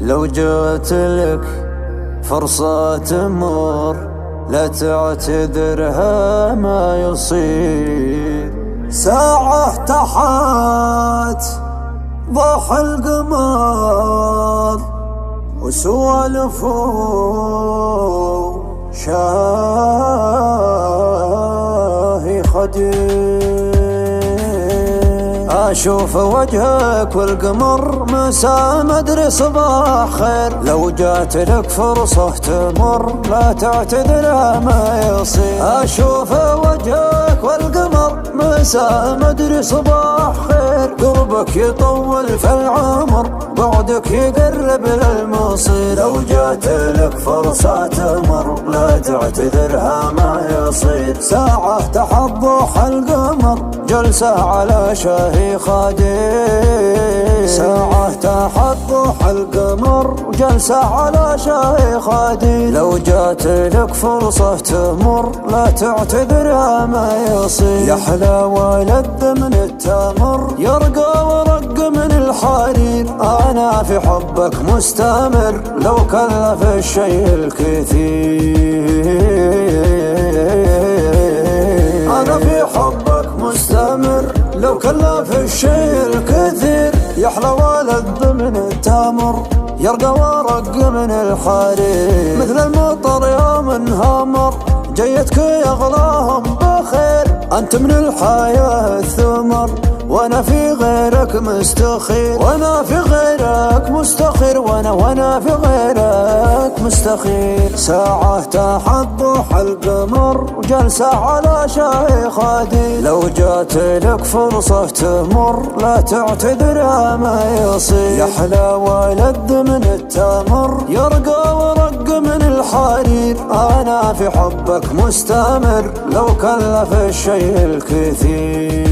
لو جات لك فرصة تمر لا تعتذرها ما يصير. ساعة تحت ضح القمر وسوالف شاهي خدير. أشوف وجهك والقمر مساء مدري صباح خير. لو جات لك فرصة تمر لا تعتذرها ما يصير. أشوف وجهك والقمر مساء مدري صباح خير. قربك يطول في العمر بعدك يقرب للمصير. لو جات لك فرصة تمر لا تعتذرها ما يصير. ساعة تحت ضوح القمر جلسة على شاهي خدير. ساعة تحت ضوح القمر جلسة على شاهي خدير. لو جات لك فرصة تمر لا تعتذرها ما يصير. يحلى ولد من التمر يرقى ورق من الحرير. أنا في حبك مستمر لو كلف الشيء الكثير. أنا في حبك مستمر لو كلف الشيء الكثير. يحلى ولد من التمر يرقى ورق من الحرير. مثل المطر يوم انهمر جيتك يغلاهم بخير. أنت من الحياة الثمر وانا في غيرك مستخير. وانا في غيرك مستخير. وانا في غيرك مستخير. ساعة تحت ضوح القمر جلسة على شاهي خدير. لو جات لك فرصة تمر لا تعتذرها ما يصير. يحلى ولد من التمر يرقى ورق من الحرير. أنا في حبك مستمر لو كلف الشيء الكثير.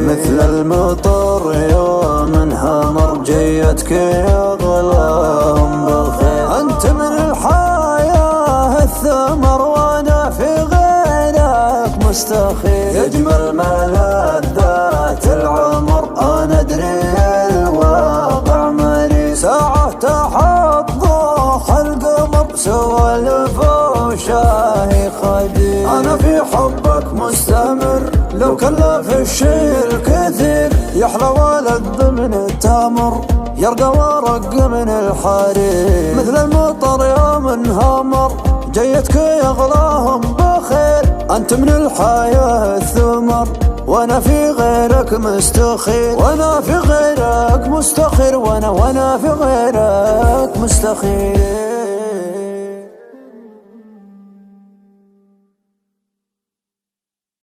مثل المطر يوم انهمر جيتك يغلاهم بالخير. أنت من الحياة الثمر وانا في غيرك مستخير. يجمل ملذات العمر أنا أدري الواقع مرير. ساعة تحت ضوح القمر سوالف وشاهي خدير. أنا في حبك مستمر لو كلف الشيء الكثير. يحلى ولد من التمر يرقى ورق من الحرير. مثل المطر يوم انهمر جيتك يغلاهم بخير. أنت من الحياة الثمر وانا في غيرك مستخير. وانا في غيرك مستخير. وانا في غيرك مستخير.